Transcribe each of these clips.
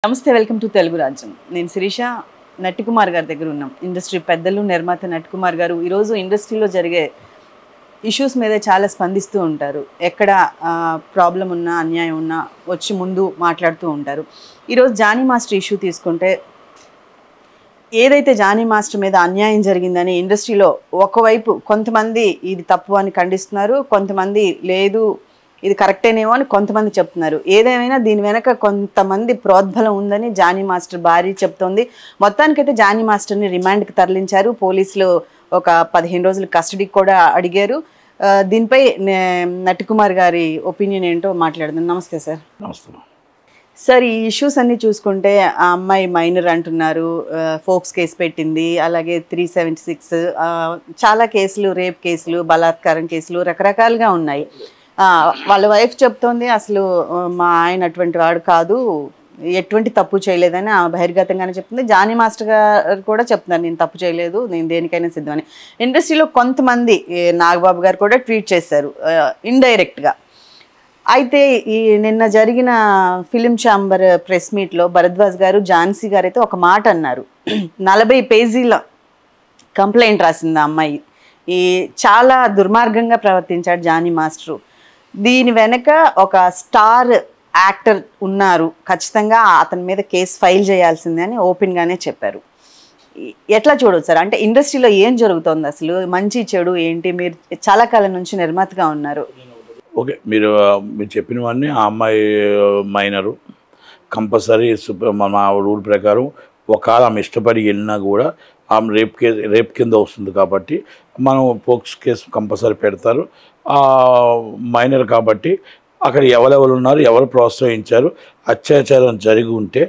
నమస్తే welcome to Telugu రాజ్యం. నేను శిరీష. నట్టికుమార్ గారి దగ్గర ఉన్నాం. ఇండస్ట్రీ పెద్దలు, నిర్మాత నట్టికుమార్ గారు ఈరోజు ఇండస్ట్రీలో జరిగే ఇష్యూస్ మీద చాలా స్పందిస్తూ ఉంటారు. ఎక్కడ ప్రాబ్లం ఉన్నా, అన్యాయం ఉన్నా వచ్చి ముందు మాట్లాడుతూ ఉంటారు. ఈరోజు జానీ మాస్టర్ ఇష్యూ తీసుకుంటే, ఏదైతే జానీ మాస్టర్ మీద అన్యాయం జరిగిందని ఇండస్ట్రీలో ఒకవైపు కొంతమంది ఇది తప్పు అని ఖండిస్తున్నారు, కొంతమంది లేదు ఇది కరెక్టేనేమో అని కొంతమంది చెప్తున్నారు. ఏదేమైనా దీని వెనక కొంతమంది ప్రోద్బలం ఉందని జానీ మాస్టర్ భార్య చెప్తోంది. మొత్తానికైతే జానీ మాస్టర్ని రిమాండ్కి తరలించారు. పోలీసులు ఒక 15 రోజులు కస్టడీకి కూడా అడిగారు. దీనిపై నట్టికుమార్ గారి ఒపీనియన్ ఏంటో మాట్లాడదాం. నమస్తే సార్. నమస్తే సార్. ఈ ఇష్యూస్ అన్నీ చూసుకుంటే ఆ అమ్మాయి మైనర్ అంటున్నారు, ఫోక్స్ కేసు పెట్టింది, అలాగే 376 చాలా కేసులు, రేప్ కేసులు, బలాత్కారం కేసులు రకరకాలుగా ఉన్నాయి. వాళ్ళ వైఫ్ చెప్తోంది అసలు మా ఆయన అటువంటి వాడు కాదు, ఎటువంటి తప్పు చేయలేదని బహిర్గతంగానే చెప్తుంది. జానీ మాస్టర్ గారు కూడా చెప్తున్నారు నేను తప్పు చేయలేదు, నేను దేనికైనా సిద్ధమని. ఇండస్ట్రీలో కొంతమంది, నాగబాబు గారు కూడా ట్వీట్ చేశారు ఇండైరెక్ట్గా. అయితే ఈ నిన్న జరిగిన ఫిలిం ఛాంబర్ ప్రెస్ మీట్లో భరద్వాజ్ గారు, ఝాన్సీ గారు అయితే ఒక మాట అన్నారు. 40 పేజీల కంప్లైంట్ రాసింది ఆ అమ్మాయి. చాలా దుర్మార్గంగా ప్రవర్తించాడు జానీ మాస్టరు. దీని వెనక ఒక స్టార్ యాక్టర్ ఉన్నారు, ఖచ్చితంగా అతని మీద కేసు ఫైల్ చేయాల్సిందే అని ఓపెన్గానే చెప్పారు. ఎట్లా చూడవచ్చు సార్? అంటే ఇండస్ట్రీలో ఏం జరుగుతుంది అసలు, మంచి చెడు ఏంటి? మీరు చాలా కాలం నుంచి నిర్మాతగా ఉన్నారు. ఓకే, మీరు చెప్పినవన్నీ ఆ అమ్మాయి మైనరు కంపల్సరీ మా రూల్ ప్రకారం ఒకవేళ ఆమె ఇష్టపడి వెళ్ళినా కూడా ఆమె రేప్ కింద వస్తుంది కాబట్టి మనం పోక్స్ కేసు కంపల్సరీ పెడతారు. మైనర్ కాబట్టి అక్కడ ఎవరెవరు ఉన్నారు, ఎవరు ప్రోత్సహించారు, అత్యాచారం జరిగి ఉంటే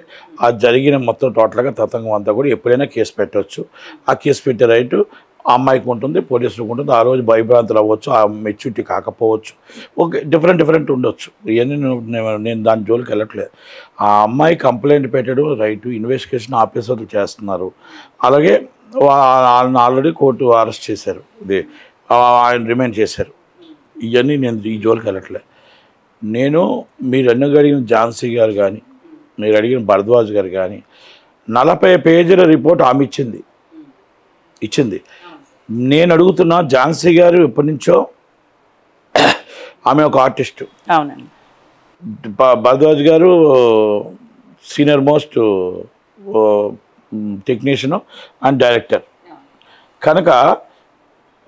ఆ జరిగిన మొత్తం టోటల్గా తతంగం అంతా కూడా ఎప్పుడైనా కేసు పెట్టవచ్చు. ఆ కేసు పెట్టే రైటు ఆ అమ్మాయికి ఉంటుంది, పోలీసులకు ఉంటుంది. ఆ రోజు భయభ్రాంతులు అవ్వచ్చు, ఆ మెచ్యూరిటీ కాకపోవచ్చు, ఓకే, డిఫరెంట్ ఉండొచ్చు. ఇవన్నీ నేను దాని జోలికి వెళ్ళట్లేదు. ఆ అమ్మాయి కంప్లైంట్ పెట్టడం రైటు, ఇన్వెస్టిగేషన్ ఆఫీసర్లు చేస్తున్నారు. అలాగే వాళ్ళని ఆల్రెడీ కోర్టు అరెస్ట్ చేశారు, ఇది ఆయన రిమైండ్ చేశారు. ఇవన్నీ నేను ఈ జోలికి వెళ్ళట్లేదు. మీరు అడిగిన ఝాన్సీ గారు కానీ, మీరు అడిగిన భరద్వాజ్ గారు కానీ 40 పేజీల రిపోర్ట్ ఆమె ఇచ్చింది. నేను అడుగుతున్నా, ఝాన్సీ గారు ఎప్పటి నుంచో ఆమె ఒక ఆర్టిస్టు, అవునండి. భరద్వాజ్ గారు senior most technician and director. కనుక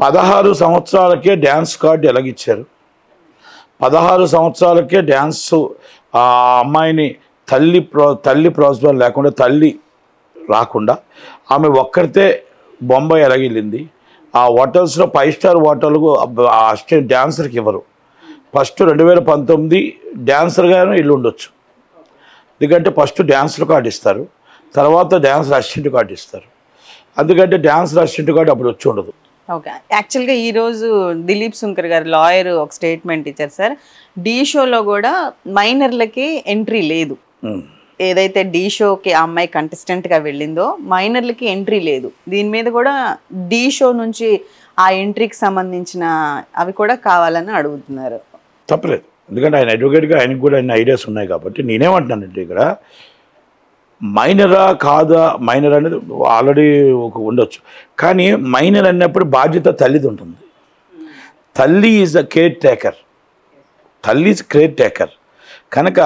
16 సంవత్సరాలకే డ్యాన్స్ కార్డు ఎలాగిచ్చారు? 16 సంవత్సరాలకే డ్యాన్సు ఆ అమ్మాయిని తల్లి ప్రోత్సాహం లేకుండా, తల్లి రాకుండా ఆమె ఒక్కరితే బొంబాయి ఎలాగెళ్ళింది? ఆ హోటల్స్లో 5 స్టార్ హోటల్కు అసిస్టెంట్ డ్యాన్సర్కి ఇవ్వరు. ఫస్ట్ 2019 డ్యాన్సర్గానే ఇల్లు ఉండొచ్చు, ఎందుకంటే ఫస్ట్ డ్యాన్సర్ కార్డు ఇస్తారు, తర్వాత డ్యాన్సర్ అసిస్టెంట్ కార్డు ఇస్తారు. ఎందుకంటే డ్యాన్సర్ అసిస్టెంట్ కార్డు అప్పుడు వచ్చి ఉండదు. ఓకే, యాక్చువల్గా ఈరోజు దిలీప్ శంకర్ గారు లాయర్ ఒక స్టేట్మెంట్ ఇచ్చారు సార్. డీ షోలో కూడా మైనర్లకి ఎంట్రీ లేదు. ఏదైతే డీ షోకి ఆ అమ్మాయి కంటెస్టెంట్గా వెళ్ళిందో మైనర్లకి ఎంట్రీ లేదు. దీని మీద కూడా డీ షో నుంచి ఆ ఎంట్రీకి సంబంధించిన అవి కూడా కావాలని అడుగుతున్నారు. తప్పలేదు, ఎందుకంటే ఆయన అడ్వకేట్గా ఆయనకు కూడా అన్ని ఐడియాస్ ఉన్నాయి కాబట్టి. నేనేమంటున్నానంటే ఇక్కడ మైనరా కాదా, మైనర్ అనేది ఆల్రెడీ ఉండొచ్చు, కానీ మైనర్ అన్నప్పుడు బాధ్యత తల్లిది ఉంటుంది. తల్లి ఈజ్ అ కేర్ టేకర్, తల్లి ఈజ్ కేర్ టేకర్. కనుక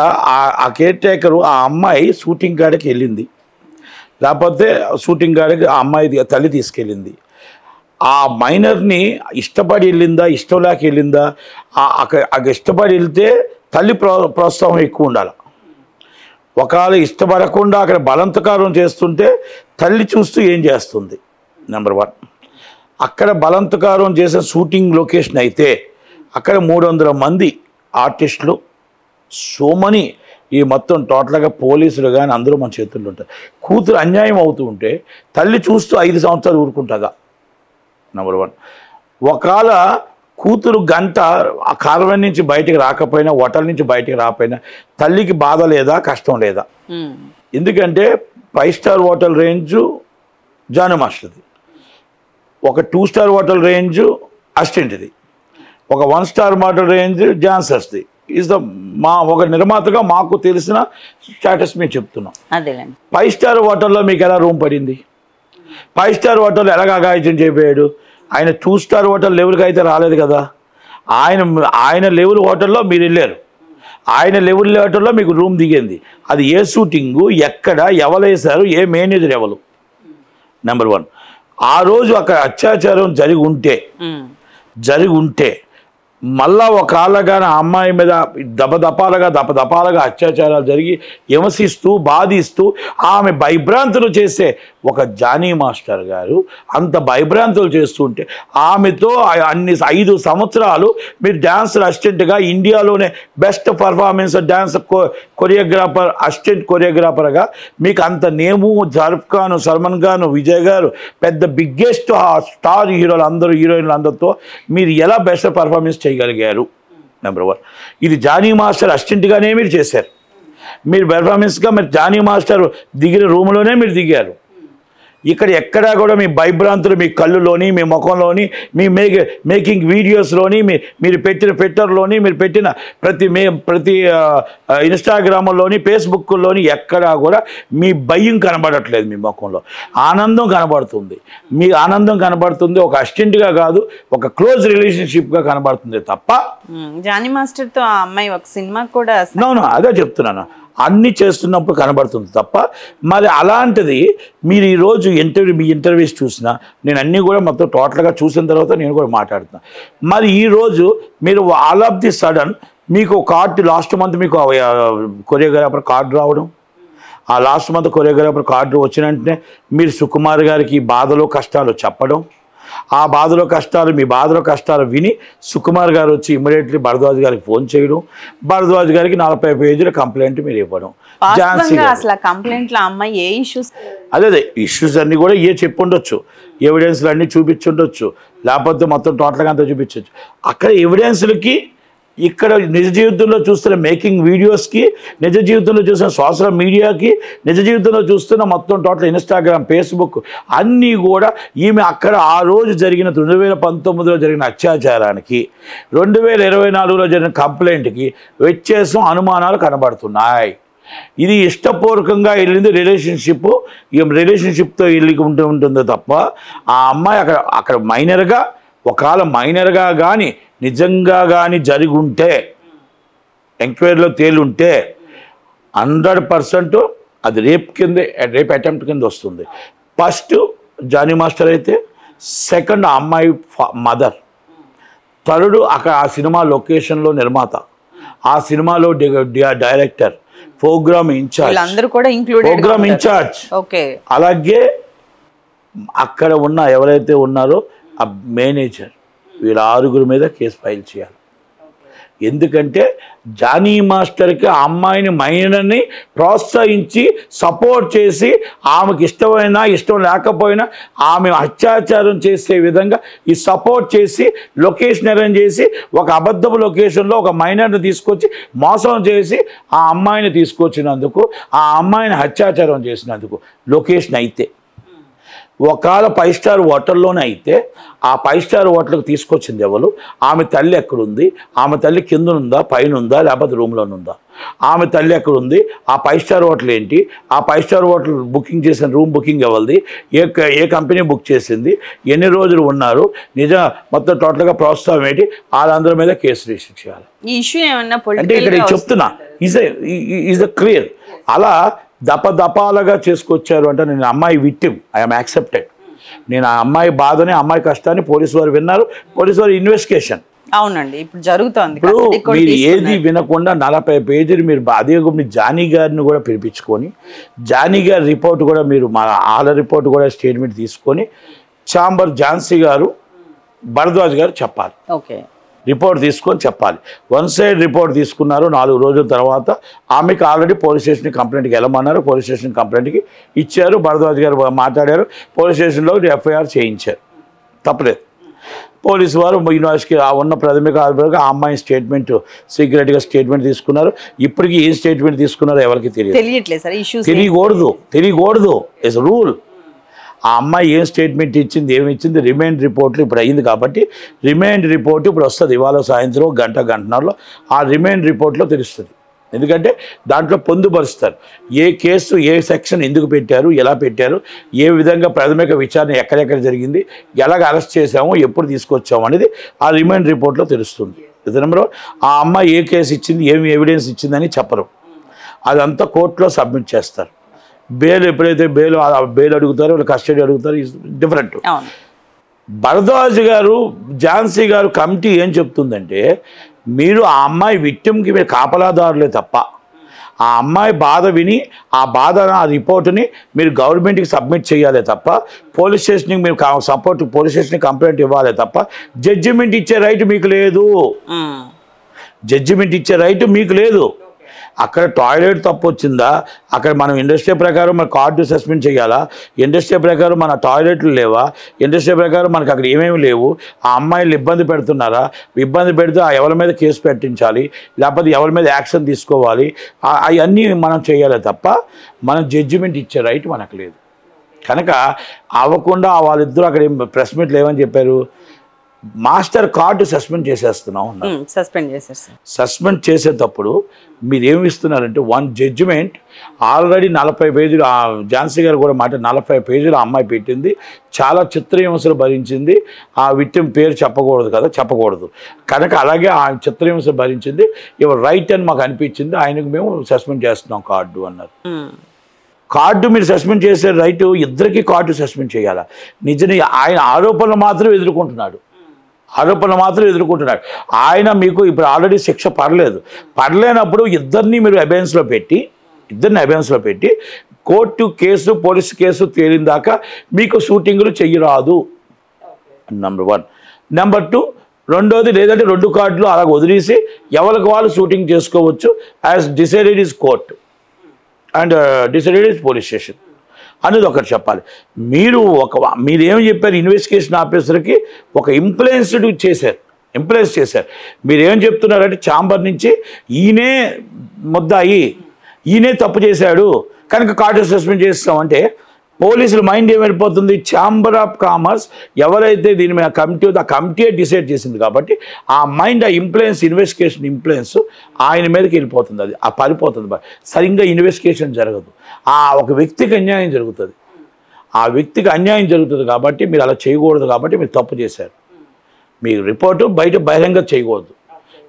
ఆ కేర్ టేకరు ఆ అమ్మాయి షూటింగ్ కాడికి వెళ్ళింది, లేకపోతే షూటింగ్ కాడికి ఆ అమ్మాయి తల్లి తీసుకెళ్ళింది. ఆ మైనర్ని ఇష్టపడి వెళ్ళిందా, ఇష్టం లేక వెళ్ళిందా? అక్కడ ఇష్టపడి వెళ్తే తల్లి ప్రోత్సాహం ఎక్కువ ఉండాలి. ఒకవేళ ఇష్టపడకుండా అక్కడ బలవంతకారం చేస్తుంటే తల్లి చూస్తూ ఏం చేస్తుంది? నెంబర్ 1. అక్కడ బలవంతకారం చేసే షూటింగ్ లొకేషన్ అయితే అక్కడ 300 మంది ఆర్టిస్టులు, సోమని ఈ మొత్తం టోటల్గా పోలీసులు కానీ అందరూ మన చేతుల్లో ఉంటారు. కూతురు అన్యాయం అవుతూ ఉంటే తల్లి చూస్తూ 5 సంవత్సరాలు ఊరుకుంటుందా? నెంబర్ 1. ఒకవేళ కూతురు గంట ఆ కాలువ నుంచి బయటికి రాకపోయినా, హోటల్ నుంచి బయటికి రాకపోయినా తల్లికి బాధ లేదా, కష్టం లేదా? ఎందుకంటే 5 స్టార్ హోటల్ రేంజు జానీ మాస్టర్ది, ఒక 2 స్టార్ హోటల్ రేంజు అసిస్టెంట్ది, ఒక 1 స్టార్ హోటల్ రేంజ్ డాన్సర్స్ది, ఈజ్ ద మా ఒక నిర్మాతగా మాకు తెలిసిన స్టేటస్ మేము చెప్తున్నాం. అదేలేండి. 5 స్టార్ హోటల్లో మీకు ఎలా రూమ్ పడింది? 5 స్టార్ హోటల్లో ఎలాగ అగాయిత్యం చేయబోయాడు? ఆయన 2 స్టార్ హోటల్ లెవెల్కి అయితే రాలేదు కదా. ఆయన లెవెల్ హోటల్లో మీరు వెళ్ళారు, ఆయన లెవెల్ హోటల్లో మీకు రూమ్ దిగింది. అది ఏ షూటింగు, ఎక్కడ, ఎవరు వేశారు, ఏ మేనేజర్ ఎవరు? నెంబర్ 1. ఆ రోజు అక్కడ అత్యాచారం జరిగి ఉంటే మళ్ళా ఒకళ్ళగానే అమ్మాయి మీద దపదపాలుగా అత్యాచారాలు జరిగి హింసిస్తూ బాధిస్తూ ఆమె భయభ్రాంతులు చేసే ఒక జానీ మాస్టర్ గారు అంత భయభ్రాంతులు చేస్తుంటే ఆమెతో 5 సంవత్సరాలు మీరు డ్యాన్స్ అసిస్టెంట్గా ఇండియాలోనే best performance dance choreographer assistant కొరియోగ్రాఫర్గా మీకు అంత నేము షారుఖ్ ఖాన్, సల్మాన్ ఖాన్, విజయ్ గారు పెద్ద బిగ్గెస్ట్ స్టార్ హీరోయిన్లు అందరితో మీరు ఎలా బెస్ట్ పర్ఫార్మెన్స్ చేయగలిగారు? నెంబర్ 1. ఇది జానీ మాస్టర్ అసిస్టెంట్గానే మీరు చేశారు. మీరు పెర్ఫార్మెన్స్గా మీరు జానీ మాస్టర్ దిగిన రూమ్లోనే మీరు దిగారు. ఇక్కడ ఎక్కడా కూడా మీ భయభ్రాంతులు మీ కళ్ళులోని, మీ ముఖంలోని, మీ మేకింగ్ వీడియోస్లోని, మీరు పెట్టిన ట్విట్టర్లోని, మీరు పెట్టిన ప్రతి ఇన్స్టాగ్రామ్లోని, ఫేస్బుక్లోని ఎక్కడా కూడా మీ భయం కనబడట్లేదు. మీ ముఖంలో ఆనందం కనబడుతుంది. మీ ఆనందం కనబడుతుంది ఒక అసిస్టెంట్గా కాదు, ఒక క్లోజ్ రిలేషన్షిప్గా కనబడుతుంది తప్ప. జానీ మాస్టర్తో ఆ అమ్మాయి ఒక సినిమా కూడా అదే చెప్తున్నాను, అన్నీ చేస్తున్నప్పుడు కనబడుతుంది తప్ప. మరి అలాంటిది మీరు ఈరోజు మీ ఇంటర్వ్యూస్ చూసినా నేను అన్నీ కూడా మొత్తం టోటల్గా చూసిన తర్వాత నేను కూడా మాట్లాడుతున్నా. మరి ఈరోజు మీరు ఆల్ ఆఫ్ ది సడన్ మీకు కార్డు లాస్ట్ మంత్ మీకు కొరియోగ్రాఫర్ కార్డు రావడం, ఆ లాస్ట్ మంత్ కొరియోగ్రాఫర్ కార్డు వచ్చిన వెంటనే మీరు సుకుమార్ గారికి బాధలు కష్టాలు చెప్పడం, ఆ మీ బాధలో కష్టాలు విని సుకుమార్ గారు వచ్చి ఇమ్మీడియట్లీ భరద్వాజ్ గారికి ఫోన్ చేయడం, భరద్వాజ్ గారికి 40 పేజీల కంప్లైంట్ మీరు ఇవ్వడం. అదే ఇష్యూస్ అన్నీ కూడా చెప్పి ఉండొచ్చు, ఎవిడెన్స్లు అన్నీ చూపించుండొచ్చు, లేకపోతే మొత్తం టోటల్గా అంతా చూపించవచ్చు. అక్కడ ఎవిడెన్స్లకి ఇక్కడ నిజ జీవితంలో చూస్తున్న మేకింగ్ వీడియోస్కి, నిజ జీవితంలో చూస్తున్న సోషల్ మీడియాకి, నిజ జీవితంలో చూస్తున్న మొత్తం టోటల్ ఇన్స్టాగ్రామ్, ఫేస్బుక్ అన్నీ కూడా ఈమె అక్కడ ఆ రోజు జరిగిన 2019లో జరిగిన అత్యాచారానికి, 2024లో జరిగిన కంప్లైంట్కి వ్యత్యాసం అనుమానాలు కనబడుతున్నాయి. ఇది ఇష్టపూర్వకంగా వెళ్ళింది రిలేషన్షిప్తో వెళ్ళి ఉంటుందో తప్ప ఆ అమ్మాయి అక్కడ మైనర్గా ఒకవేళ మైనర్గా కానీ నిజంగా కానీ జరిగి ఉంటే ఎంక్వైరీలో తేలుంటే 100% అది రేప్ అటెంప్ట్ కింద వస్తుంది. ఫస్ట్ జానీ మాస్టర్ అయితే, సెకండ్ అమ్మాయి మదర్, థర్డ్ అక్కడ ఆ సినిమా లొకేషన్లో నిర్మాత, ఆ సినిమాలో డైరెక్టర్, ప్రోగ్రామ్ ఇన్ఛార్జ్, అలాగే అక్కడ ఉన్న ఎవరైతే ఉన్నారో ఆ మేనేజర్, వీళ్ళ 6 మీద కేసు ఫైల్ చేయాలి. ఎందుకంటే జానీ మాస్టర్కి ఆ అమ్మాయిని మైనర్ని ప్రోత్సహించి సపోర్ట్ చేసి ఆమెకి ఇష్టమైనా ఇష్టం లేకపోయినా ఆమె అత్యాచారం చేసే విధంగా ఈ సపోర్ట్ చేసి లొకేషన్ అరేంజ్ చేసి ఒక అబద్ధపు లొకేషన్లో ఒక మైనర్ని తీసుకొచ్చి మోసం చేసి ఆ అమ్మాయిని తీసుకొచ్చినందుకు, ఆ అమ్మాయిని అత్యాచారం చేసినందుకు లొకేషన్ అయితే ఒకవేళ 5 స్టార్ హోటల్లోనే అయితే ఆ 5 స్టార్ హోటల్కి తీసుకొచ్చింది ఎవరు? ఆమె తల్లి ఎక్కడుంది? ఆమె తల్లి కింద ఉందా, పైన ఉందా, లేకపోతే రూమ్లోనుందా? ఆమె తల్లి ఎక్కడుంది? ఆ 5 స్టార్ హోటల్ ఏంటి? ఆ 5 స్టార్ హోటల్ బుకింగ్ చేసిన రూమ్ బుకింగ్ ఎవరిది? ఏ కంపెనీ బుక్ చేసింది? ఎన్ని రోజులు ఉన్నారు? మొత్తం టోటల్గా ప్రోత్సాహం ఏంటి? వాళ్ళందరి మీద కేసు రిజిస్టర్ చేయాలి. ఈ ఇష్యూ ఏమన్నా అంటే ఇక్కడ చెప్తున్నా ఈజ్ ద క్లియర్. అలా దపదపాలుగా చేసుకొచ్చారు అంటే నేను అమ్మాయి విక్టిమ్, ఐఎమ్ యాక్సెప్టెడ్. నేను ఆ అమ్మాయి బాధని, అమ్మాయి కష్టాన్ని పోలీసు వారు విన్నారు, పోలీసు వారు ఇన్వెస్టిగేషన్. అవునండి, ఇప్పుడు జరుగుతుంది. ఇప్పుడు మీరు ఏది వినకుండా 40 పేజీలు మీరు అదే జానీ గారిని కూడా పిలిపించుకొని, జానీ గారి రిపోర్ట్ కూడా మీరు వాళ్ళ రిపోర్ట్ కూడా స్టేట్మెంట్ తీసుకొని ఛాంబర్ ఝాన్సీ గారు, భరద్వాజ్ గారు చెప్పాలి. ఓకే, రిపోర్ట్ తీసుకొని చెప్పాలి. 1 సైడ్ రిపోర్ట్ తీసుకున్నారు. 4 రోజుల తర్వాత ఆమెకు ఆల్రెడీ పోలీస్ స్టేషన్కి కంప్లైంట్కి వెళ్ళమన్నారు. పోలీస్ స్టేషన్ కంప్లైంట్కి ఇచ్చారు. భరద్వాజ్ గారు మాట్లాడారు, పోలీస్ స్టేషన్లో ఎఫ్ఐఆర్ చేయించారు, తప్పలేదు. పోలీసు వారు యూనివర్సిటీకి ఉన్న ప్రాథమిక ఆధారంగా ఆ అమ్మాయి స్టేట్మెంట్ సీక్రెట్గా స్టేట్మెంట్ తీసుకున్నారు. ఇప్పటికీ ఏం స్టేట్మెంట్ తీసుకున్నారో ఎవరికి తెలియట్లేదు. తెలియకూడదు ఇస్ రూల్. ఆ అమ్మాయి ఏం స్టేట్మెంట్ ఇచ్చింది, ఏమి ఇచ్చింది, రిమైండ్ రిపోర్ట్లు ఇప్పుడు అయ్యింది కాబట్టి రిమైండ్ రిపోర్ట్ ఇప్పుడు వస్తుంది. ఇవాళ సాయంత్రం గంటన్నరలో ఆ రిమైండ్ రిపోర్ట్లో తెలుస్తుంది. ఎందుకంటే దాంట్లో పొందుపరుస్తారు ఏ కేసు ఏ సెక్షన్ ఎందుకు పెట్టారు, ఎలా పెట్టారు, ఏ విధంగా ప్రాథమిక విచారణ ఎక్కడెక్కడ జరిగింది, ఎలాగ అరెస్ట్ చేసాము, ఎప్పుడు తీసుకొచ్చాము అనేది ఆ రిమైండ్ రిపోర్ట్లో తెలుస్తుంది. ఇది నెంబర్. ఆ అమ్మాయి ఏ కేసు ఇచ్చింది, ఏమి ఎవిడెన్స్ ఇచ్చిందని చెప్పరు. అదంతా కోర్టులో సబ్మిట్ చేస్తారు. బెయిల్ ఎప్పుడైతే బెయిల్ అడుగుతారో వాళ్ళు కస్టడీ అడుగుతారు, డిఫరెంట్. భరద్వాజ్ గారు, ఝాన్సీ గారు కమిటీ ఏం చెప్తుందంటే మీరు ఆ అమ్మాయి విక్టిమ్కి మీరు కాపలాదారులే తప్ప ఆ అమ్మాయి బాధ విని ఆ బాధ ఆ రిపోర్ట్ని మీరు గవర్నమెంట్కి సబ్మిట్ చేయాలి తప్ప పోలీస్ స్టేషన్కి మీరు పోలీస్ స్టేషన్కి కంప్లైంట్ ఇవ్వాలి తప్ప జడ్జిమెంట్ ఇచ్చే రైట్ మీకు లేదు. జడ్జిమెంట్ ఇచ్చే రైట్ మీకు లేదు. అక్కడ టాయిలెట్ తప్పు వచ్చిందా, అక్కడ మనం ఇండస్ట్రీ ప్రకారం మన కార్డు సస్పెండ్ చేయాలా, ఇండస్ట్రీ ప్రకారం మన టాయిలెట్లు లేవా, ఇండస్ట్రీ ప్రకారం మనకు అక్కడ ఏమేమి లేవు, ఆ అమ్మాయిలు ఇబ్బంది పెడుతున్నారా, ఇబ్బంది పెడితే ఎవరి మీద కేసు పెట్టించాలి, లేకపోతే ఎవరి మీద యాక్షన్ తీసుకోవాలి, అవన్నీ మనం చేయాలి తప్ప మనం జడ్జిమెంట్ ఇచ్చే రైట్ మనకు లేదు. కనుక అవ్వకుండా వాళ్ళిద్దరూ అక్కడ ప్రెస్ మీట్లు ఏమని చెప్పారు, మాస్టర్ కార్డు సస్పెండ్ చేసేస్తున్నాం అన్నారు. సస్పెండ్ చేసేటప్పుడు మీరు ఏమి ఇస్తున్నారంటే వన్ జడ్జిమెంట్ ఆల్రెడీ 40 పేజీలు, ఝాన్సీ గారు కూడా మాట 40 పేజీలు అమ్మాయి పెట్టింది, చాలా చిత్రహింసలు భరించింది, ఆ విక్టిమ్ పేరు చెప్పకూడదు కదా, చెప్పకూడదు కనుక అలాగే ఆ చిత్రహింసలు భరించింది, ఇవర్ రైట్ అని మాకు అనిపించింది, ఆయనకు మేము సస్పెండ్ చేస్తున్నాం కార్డు అన్నారు. కార్డు మీరు సస్పెండ్ చేసే రైట్ ఇద్దరికి కార్డు సస్పెండ్ చేయాలా? నిజంగా ఆయన ఆరోపణలు మాత్రం ఎదుర్కొంటున్నాడు, ఆయన మీకు ఇప్పుడు ఆల్రెడీ శిక్ష పడలేనప్పుడు ఇద్దరిని మీరు అబెన్స్లో పెట్టి కోర్టు కేసు పోలీసు కేసు తేలిన దాకా మీకు షూటింగ్లు చెయ్యరాదు. నెంబర్ 1. నెంబర్ 2, రెండోది లేదంటే 2 కార్డులు అలాగ వదిలేసి ఎవరికి వాళ్ళు షూటింగ్ చేసుకోవచ్చు. As decided is court and decided is police station అనేది ఒకటి చెప్పాలి. మీరేం చెప్పారు, ఇన్వెస్టిగేషన్ ఆఫీసర్కి ఒక ఇంప్లూయెన్స్ చేశారు. మీరేం చెప్తున్నారంటే ఛాంబర్ నుంచి ఈయనే ముద్దాయి, ఈయనే తప్పు చేశాడు కనుక కార్డు సస్పెండ్ చేస్తామంటే పోలీసుల మైండ్ ఏమైపోతుంది, ఛాంబర్ ఆఫ్ కామర్స్ ఎవరైతే దీని మీద కమిటీ డిసైడ్ చేసింది కాబట్టి ఆ మైండ్, ఆ ఇన్వెస్టిగేషన్ ఇంప్లూయెన్స్ ఆయన మీదకి వెళ్ళిపోతుంది, అది ఆ పడిపోతుంది, సరిగ్గా ఇన్వెస్టిగేషన్ జరగదు, ఆ ఒక వ్యక్తికి అన్యాయం జరుగుతుంది కాబట్టి మీరు అలా చేయకూడదు, కాబట్టి మీరు తప్పు చేశారు. మీ రిపోర్టు బయట బహిరంగ చేయకూడదు,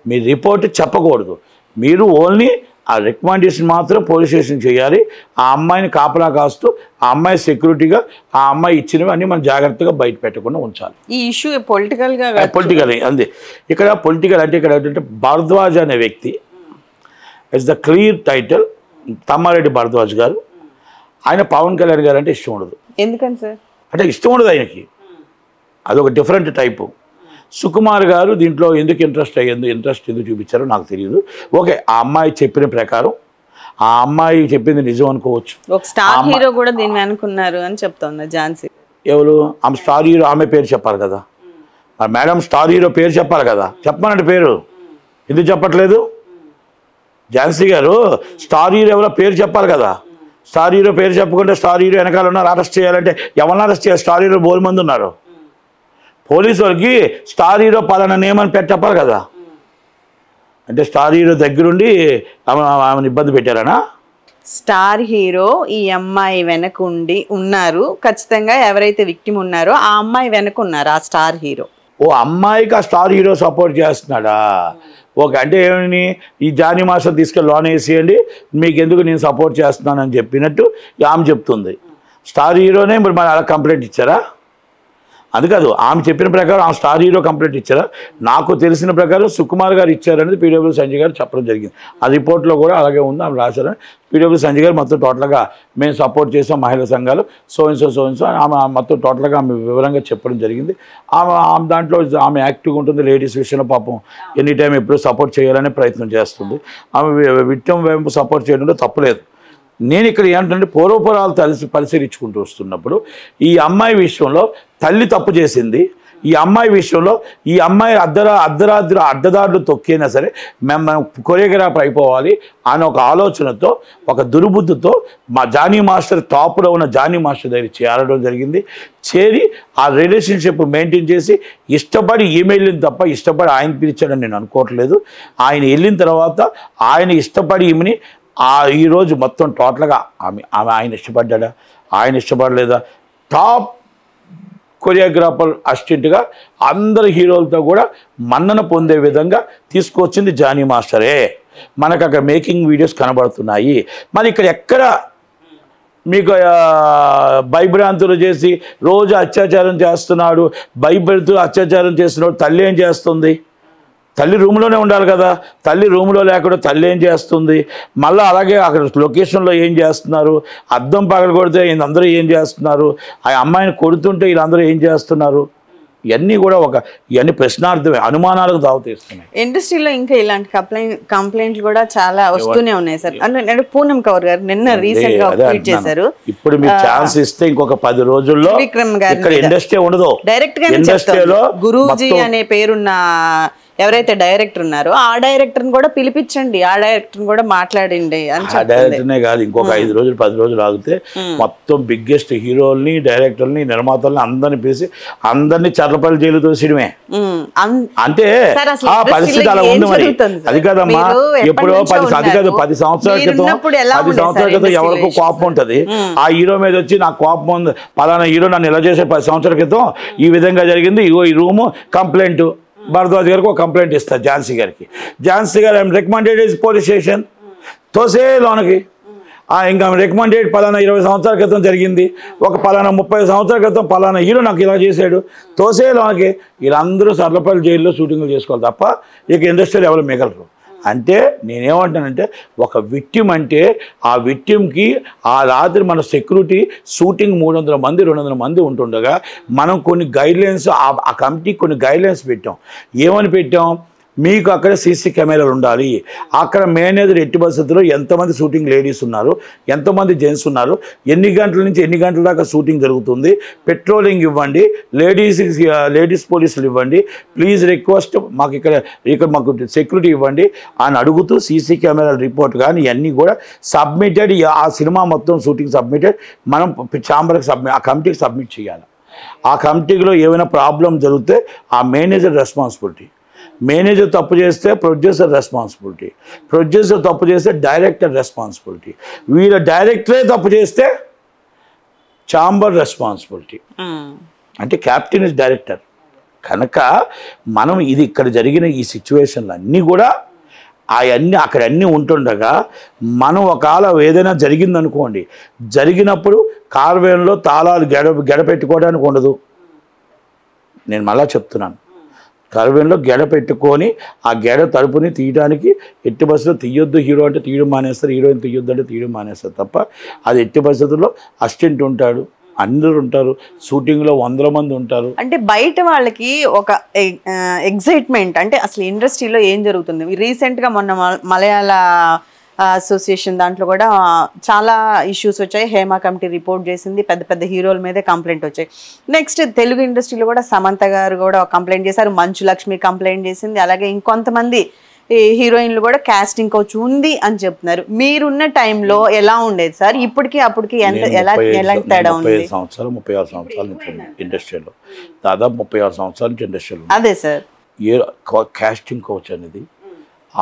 మీ రిపోర్టు చెప్పకూడదు, మీరు ఓన్లీ ఆ రికమెండేషన్ మాత్రం పోలీస్ స్టేషన్ చేయాలి. ఆ అమ్మాయిని కాపలా కాస్తూ ఆ అమ్మాయి సెక్యూరిటీగా ఆ అమ్మాయి ఇచ్చినవి అన్నీ మనం జాగ్రత్తగా బయట పెట్టకుండా ఉంచాలి. ఈ ఇష్యూ పొలిటికల్ అంతే. ఇక్కడ పొలిటికల్ అంటే ఇక్కడ ఏంటంటే భరద్వాజ్ అనే వ్యక్తి it's the clear title, Tammareddy Bharadwaj గారు. ఆయన పవన్ కళ్యాణ్ గారు అంటే ఇష్టం ఉండదు. ఎందుకని సార్? అంటే ఇష్టం ఉండదు ఆయనకి, అదొక డిఫరెంట్ టైపు. సుకుమార్ గారు దీంట్లో ఎందుకు ఇంట్రెస్ట్ ఎందుకు చూపించారో నాకు తెలియదు. ఓకే, ఆ అమ్మాయి చెప్పిన ప్రకారం ఆ అమ్మాయి చెప్పింది నిజం అనుకోవచ్చు. ఒక స్టార్ హీరో కూడా దీన్ని అనుకున్నారు అని చెప్తోంది ఝాన్సీ. ఎవరు? ఆమె స్టార్ హీరో, ఆమె పేరు చెప్పాలి కదా మేడం, స్టార్ హీరో పేరు చెప్పాలి కదా, చెప్పమనండి పేరు, ఎందుకు చెప్పట్లేదు? ఝాన్సీ గారు స్టార్ హీరో ఎవరో పేరు చెప్పాలి కదా, స్టార్ హీరో పేరు చెప్పకుండా స్టార్ హీరో వెనకాల ఉన్నారు, అరెస్ట్ చేయాలంటే ఎవరిని అరెస్ట్ చేయాలి? స్టార్ హీరో బోల్ మంది ఉన్నారు, పోలీసు వాళ్ళకి స్టార్ హీరో పలానా నేమ్ అని చెప్పాలి కదా. అంటే స్టార్ హీరో దగ్గరుండి ఆమెను ఇబ్బంది పెట్టారనా? స్టార్ హీరో ఈ అమ్మాయి వెనక ఉన్నారు, ఖచ్చితంగా ఎవరైతే విక్టిమ్ ఉన్నారో ఆ అమ్మాయి వెనక ఉన్నారు ఆ స్టార్ హీరో. ఓ అమ్మాయికి ఆ స్టార్ హీరో సపోర్ట్ చేస్తున్నాడా? ఓకే, అంటే ఏమని ఈ జానీ మాస్టర్ తీసుకెళ్ళి లోన్ వేసేయండి, మీకు ఎందుకు నేను సపోర్ట్ చేస్తున్నానని చెప్పినట్టు ఆమె చెప్తుంది. స్టార్ హీరోనే మరి అలా కంప్లైంట్ ఇచ్చారా? అది కాదు, ఆమె చెప్పిన ప్రకారం ఆ స్టార్ హీరో కంప్లైంట్ ఇచ్చారా? నాకు తెలిసిన ప్రకారం సుకుమార్ గారు ఇచ్చారనేది పీడబ్ల్యూ సంజయ్ గారు చెప్పడం జరిగింది. ఆ రిపోర్ట్లో కూడా అలాగే ఉంది, ఆమె రాశారని. పీడబ్ల్యూ సంజయ్ గారు మొత్తం టోటల్గా మేము సపోర్ట్ చేసాం మహిళా సంఘాలు సో ఆమె మొత్తం టోటల్గా ఆమె వివరంగా చెప్పడం జరిగింది. ఆమె దాంట్లో ఆమె యాక్టివ్గా ఉంటుంది, లేడీస్ విషయంలో పాపం ఎనీ టైం ఎప్పుడు సపోర్ట్ చేయాలనే ప్రయత్నం చేస్తుంది. ఆమె విక్టిమ్ వైపు సపోర్ట్ చేయడంలో తప్పులేదు. నేను ఇక్కడ ఏంటంటే పూర్వపురాలు పరిశీలించుకుంటూ వస్తున్నప్పుడు ఈ అమ్మాయి విషయంలో తల్లి తప్పు చేసింది, ఈ అమ్మాయి విషయంలో ఈ అమ్మాయి అర్ధదారులు తొక్కినా సరే మనం కొరియోగ్రాఫర్ అయిపోవాలి అనే ఒక ఆలోచనతో, ఒక దుర్బుద్ధితో మా జానీ మాస్టర్, టాప్లో ఉన్న జానీ మాస్టర్ దగ్గర చేరడం జరిగింది. చేరి ఆ రిలేషన్షిప్ మెయింటైన్ చేసి ఇష్టపడి ఈమెయిల్ని తప్ప ఇష్టపడి ఆయన పిలిచాడని నేను అనుకోవట్లేదు. ఆయన వెళ్ళిన తర్వాత ఆయన ఇష్టపడి ఈమెని ఈరోజు మొత్తం టోటల్గా ఆయన ఇష్టపడ్డా, ఆయన ఇష్టపడలేదా, టాప్ కొరియోగ్రాఫర్ అసిస్టెంట్గా అందరు హీరోలతో కూడా మన్నన పొందే విధంగా తీసుకొచ్చింది జానీ మాస్టరే. మనకు అక్కడ మేకింగ్ వీడియోస్ కనబడుతున్నాయి. మరి ఇక్కడ ఎక్కడ మీకు భయభ్రాంతులు చేసి రోజు అత్యాచారం చేస్తున్నాడు, భయభ్రాంతులు అత్యాచారం చేస్తున్నాడు, తల్లి ఏం చేస్తుంది? తల్లి రూమ్లోనే ఉండాలి కదా. తల్లి రూమ్లో లేకుండా తల్లి ఏం చేస్తుంది? మళ్ళీ అలాగే అక్కడ లొకేషన్లో ఏం చేస్తున్నారు? అద్దం పగల కొడితే అందరూ ఏం చేస్తున్నారు? ఆ అమ్మాయిని కొడుతుంటే వీళ్ళందరూ ఏం చేస్తున్నారు? ఇవన్నీ కూడా ఇవన్నీ ప్రశ్నార్థమే, అనుమానాలకు దావతీస్తున్నాయి. ఇండస్ట్రీలో ఇంకా ఇలాంటి కంప్లైంట్లు కూడా చాలా వస్తూనే ఉన్నాయి సార్. అంటే పూనం కౌర్ గారు నిన్న రీసెంట్ గా ట్వీట్ చేశారు. ఇప్పుడు మీకు ఛాన్స్ ఇస్తే ఇంకొక 10 రోజుల్లో ఇక్కడ ఇండస్ట్రీ ఉండదు. డైరెక్ట్ గా ఇండస్ట్రీలో గురూజీ అనే పేరున్న ఎవరైతే డైరెక్టర్ ఉన్నారో ఆ డైరెక్టర్ని కూడా పిలిపించండి, ఆ డైరెక్టర్ని కూడా మాట్లాడండి అని. డైరెక్టర్నే కాదు, ఇంకొక 5 రోజులు 10 రోజులు ఆగితే మొత్తం బిగ్గెస్ట్ హీరోల్ని, డైరెక్టర్ని, నిర్మాతల్ని అందరిని పిలిచి అందరినీ చర్లపల్లి జైలు తోసేయడమే. అంటే ఆ పరిస్థితి అలా ఉంది. మరి అది కాదమ్మా, ఎప్పుడో 10 సంవత్సరాల క్రితం ఎవరికో కోపం ఉంటది. ఆ హీరో మీద వచ్చి నాకు కోపం ఉంది, పలానా హీరో నన్ను ఇలా చేసే 10 సంవత్సరాల క్రితం ఈ విధంగా జరిగింది, ఇగో ఈ రూము కంప్లైంట్, భరద్వాజ్ గారికి ఒక కంప్లైంట్ ఇస్తారు ఝాన్సీ గారికి. ఝాన్సీ గారు I'm recommended is police station, తోసే లోనకి. ఇంకా రికమెండెడ్ పలానా 20 సంవత్సరాల క్రితం జరిగింది, ఒక పలానా 30 సంవత్సరాల క్రితం పలానా హీరో నాకు ఇలా చేశాడు, తోసే లోనకి. వీళ్ళందరూ సర్లపల్లి జైల్లో షూటింగ్లు చేసుకోవాలి తప్ప ఇక ఇండస్ట్రీలో ఎవరు మిగలరు. అంటే నేనేమంటానంటే, ఒక విక్టిమ్ అంటే ఆ విక్టిమ్కి ఆ రాత్రి మన సెక్యూరిటీ షూటింగ్ 300 మంది 200 మంది ఉంటుండగా మనం కొన్ని గైడ్లైన్స్, ఆ కమిటీకి కొన్ని గైడ్లైన్స్ పెట్టాం. ఏమని పెట్టాం? మీకు అక్కడ సీసీ కెమెరాలు ఉండాలి, అక్కడ మేనేజర్ ఎట్టి పరిస్థితుల్లో ఎంతమంది షూటింగ్ లేడీస్ ఉన్నారు, ఎంతమంది జెంట్స్ ఉన్నారు, ఎన్ని గంటల నుంచి ఎన్ని గంటల దాకా షూటింగ్ జరుగుతుంది, పెట్రోలింగ్ ఇవ్వండి, లేడీస్ పోలీసులు ఇవ్వండి, ప్లీజ్ రిక్వెస్ట్ మాకు ఇక్కడ మాకు సెక్యూరిటీ ఇవ్వండి అని అడుగుతూ సీసీ కెమెరాల రిపోర్ట్ కానీ ఇవన్నీ కూడా సబ్మిటెడ్. ఆ సినిమా మొత్తం షూటింగ్ సబ్మిటెడ్ మనం ఛాంబర్కి ఆ కమిటీకి సబ్మిట్ చేయాలి. ఆ కమిటీలో ఏమైనా ప్రాబ్లం జరిగితే ఆ మేనేజర్ రెస్పాన్సిబిలిటీ, మేనేజర్ తప్పు చేస్తే ప్రొడ్యూసర్ రెస్పాన్సిబిలిటీ, ప్రొడ్యూసర్ తప్పు చేస్తే డైరెక్టర్ రెస్పాన్సిబిలిటీ, వీళ్ళ డైరెక్టరే తప్పు చేస్తే ఛాంబర్ రెస్పాన్సిబిలిటీ. అంటే క్యాప్టెన్ ఇస్ డైరెక్టర్. కనుక మనం ఇది ఇక్కడ జరిగిన ఈ సిచ్యువేషన్లు అన్నీ కూడా అవన్నీ అక్కడ అన్నీ ఉంటుండగా మనం ఒకవేళ ఏదైనా జరిగిందనుకోండి, జరిగినప్పుడు కార్వేన్లో తాళాలు గెడపెట్టుకోవడానికి ఉండదు. నేను మళ్ళా చెప్తున్నాను, కార్వేన్లో గెడ పెట్టుకొని ఆ గెడ తలుపుని తీయడానికి ఎట్టి బస్సులో తీయొద్దు. హీరో అంటే తీయడం మానేస్తారు, హీరోయిన్ తీయొద్దు అంటే తీయడం మానేస్తారు తప్ప అది ఎట్టి పరిస్థితుల్లో అసిస్టెంట్ ఉంటాడు, అందరూ ఉంటారు, షూటింగ్లో 100 మంది ఉంటారు. అంటే బయట వాళ్ళకి ఒక ఎగ్జైట్మెంట్, అంటే అసలు ఇండస్ట్రీలో ఏం జరుగుతుంది. రీసెంట్గా మొన్న మలయాళ అసోసియేషన్ దాంట్లో కూడా చాలా ఇష్యూస్ వచ్చాయి. హేమ కమిటీ రిపోర్ట్ చేసింది, పెద్ద పెద్ద హీరోల మీదే కంప్లైంట్ వచ్చాయి. నెక్స్ట్ తెలుగు ఇండస్ట్రీలో కూడా సమంత గారు కూడా కంప్లైంట్ చేశారు, మంచు లక్ష్మి కంప్లైంట్ చేసింది, అలాగే ఇంకొంతమంది హీరోయిన్లు కూడా కాస్టింగ్ కోచ్ ఉంది అని చెప్తున్నారు. మీరున్న టైంలో ఎలా ఉండేది సార్? ఇప్పటికి అప్పటికి ఎలాంటి తేడా ఉంది? 36 సంవత్సరాల నుంచి ఇండస్ట్రీలో, దాదాపు 36 సంవత్సరాల నుంచి ఇండస్ట్రీలో. అదే సార్, కాస్టింగ్ కోచ్ అనేది